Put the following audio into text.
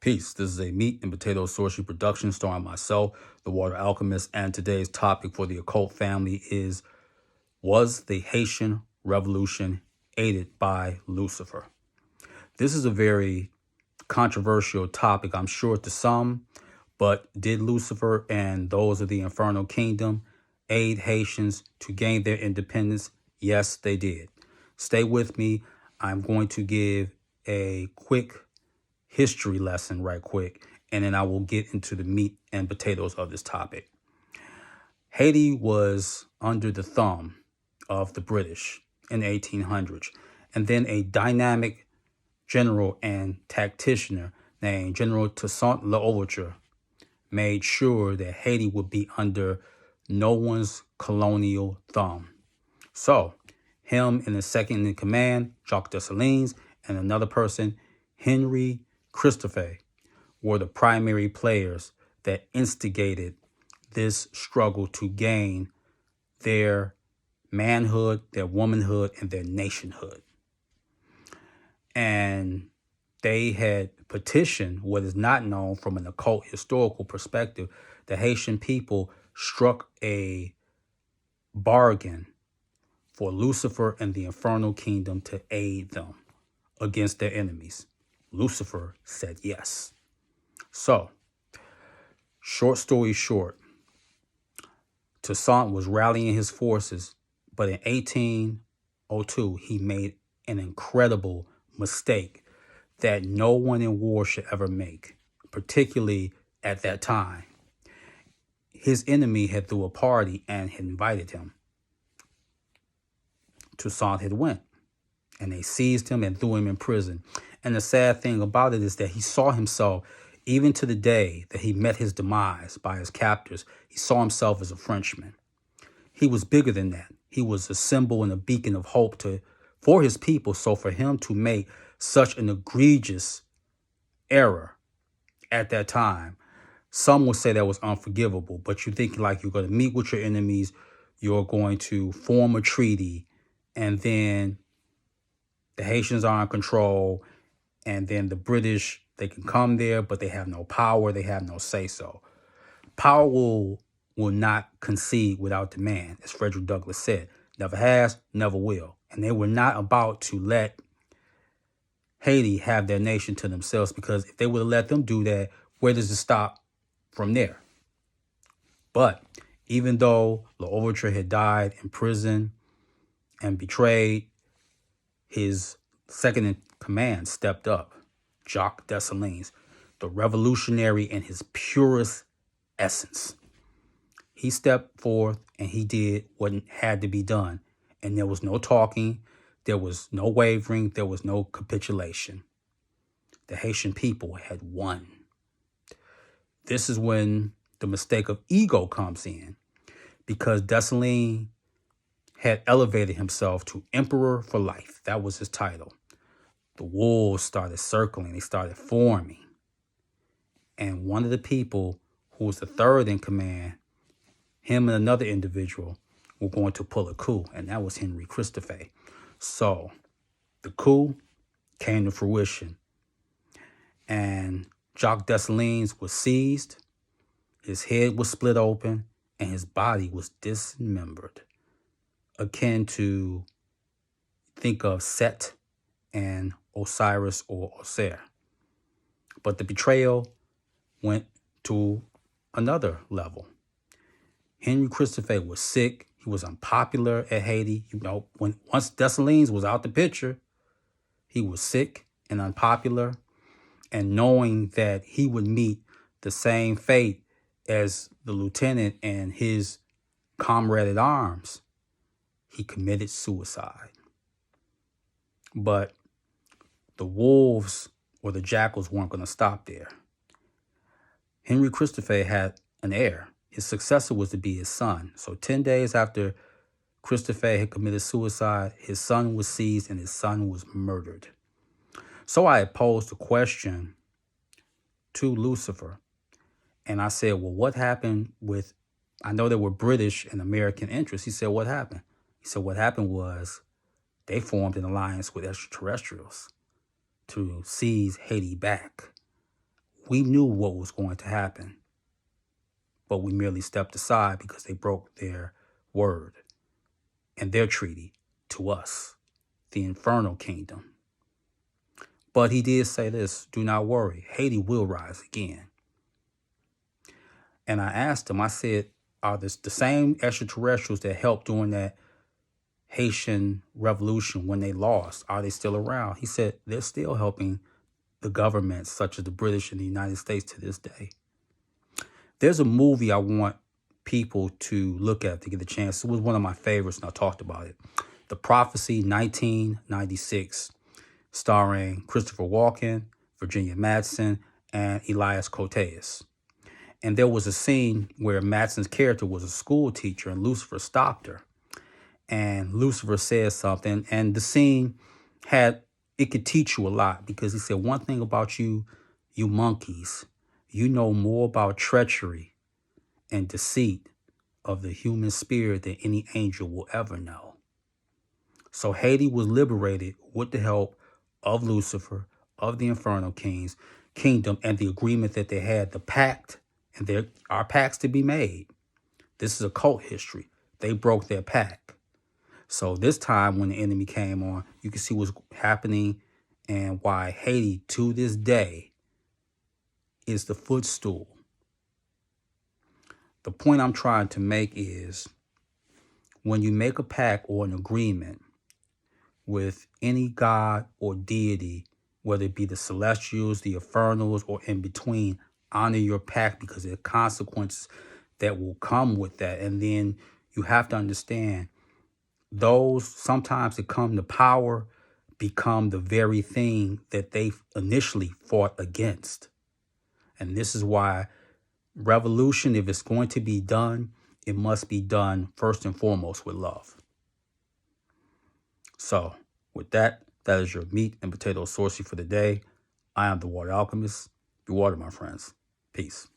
Peace. This is a meat and potato sorcery production starring myself, the Water Alchemist, and today's topic for the occult family is, was the Haitian Revolution aided by Lucifer? This is a very controversial topic, I'm sure, to some, but did Lucifer and those of the infernal kingdom aid Haitians to gain their independence? Yes, they did. Stay with me. I'm going to give a quick history lesson right quick, and then I will get into the meat and potatoes of this topic. Haiti was under the thumb of the British in the 1800s, and then a dynamic general and tactician named General Toussaint L'Ouverture made sure that Haiti would be under no one's colonial thumb. So, him and the second in command, Jacques Dessalines, and another person, Henry Christophe, were the primary players that instigated this struggle to gain their manhood, their womanhood, and their nationhood. And they had petitioned what is not known from an occult historical perspective. The Haitian people struck a bargain for Lucifer and the infernal kingdom to aid them against their enemies. Lucifer said yes. So, short story short, Toussaint was rallying his forces, but in 1802, he made an incredible mistake that no one in war should ever make, particularly at that time. His enemy had threw a party and had invited him. Toussaint had went, and they seized him and threw him in prison. And the sad thing about it is that he saw himself, even to the day that he met his demise by his captors, he saw himself as a Frenchman. He was bigger than that. He was a symbol and a beacon of hope for his people. So for him to make such an egregious error at that time, some would say that was unforgivable. But you think like you're going to meet with your enemies, you're going to form a treaty, and then the Haitians are in control, and then the British, they can come there, but they have no power, they have no say-so. Power will not concede without demand, as Frederick Douglass said. Never has, never will. And they were not about to let Haiti have their nation to themselves, because if they would have let them do that, where does it stop from there? But even though L'Ouverture had died in prison and betrayed, his second in command stepped up, Jacques Dessalines, the revolutionary in his purest essence. He stepped forth and he did what had to be done. And there was no talking, there was no wavering, there was no capitulation. The Haitian people had won. This is when the mistake of ego comes in, because Dessalines had elevated himself to Emperor for Life. That was his title. The wolves started circling, they started forming. And one of the people who was the third in command, him and another individual were going to pull a coup, and that was Henry Christophe. So the coup came to fruition, and Jacques Dessalines was seized, his head was split open, and his body was dismembered, akin to, think of Set and Osiris or Osir. But the betrayal went to another level. Henry Christophe was sick. He was unpopular at Haiti. Once Dessalines was out the picture, he was sick and unpopular. And knowing that he would meet the same fate as the lieutenant and his comrade at arms, he committed suicide. But the wolves or the jackals weren't going to stop there. Henry Christophe had an heir. His successor was to be his son. So 10 days after Christophe had committed suicide, his son was seized and his son was murdered. So I posed a question to Lucifer, and I said, well, what happened with, I know there were British and American interests. He said, what happened? He said, what happened was they formed an alliance with extraterrestrials to seize Haiti back. We knew what was going to happen, but we merely stepped aside because they broke their word and their treaty to us, the infernal kingdom. But he did say this, do not worry, Haiti will rise again. And I asked him, I said, are this the same extraterrestrials that helped during that Haitian Revolution when they lost? Are they still around? He said, they're still helping the governments such as the British and the United States to this day. There's a movie I want people to look at to get a chance. It was one of my favorites, and I talked about it. The Prophecy, 1996, starring Christopher Walken, Virginia Madsen, and Elias Koteas. And there was a scene where Madsen's character was a school teacher, and Lucifer stopped her. And Lucifer said something, and the scene it could teach you a lot, because he said, one thing about you monkeys, you know more about treachery and deceit of the human spirit than any angel will ever know. So Haiti was liberated with the help of Lucifer, of the infernal kingdom, and the agreement that they had, the pact, and there are pacts to be made. This is occult history. They broke their pact. So this time when the enemy came on, you can see what's happening and why Haiti to this day is the footstool. The point I'm trying to make is when you make a pact or an agreement with any god or deity, whether it be the celestials, the infernals, or in between, honor your pact, because there are consequences that will come with that. And then you have to understand, those sometimes that come to power become the very thing that they initially fought against. And this is why revolution, if it's going to be done, it must be done first and foremost with love. So with that, that is your meat and potato sorcery for the day. I am the Water Alchemist. Be water, my friends. Peace.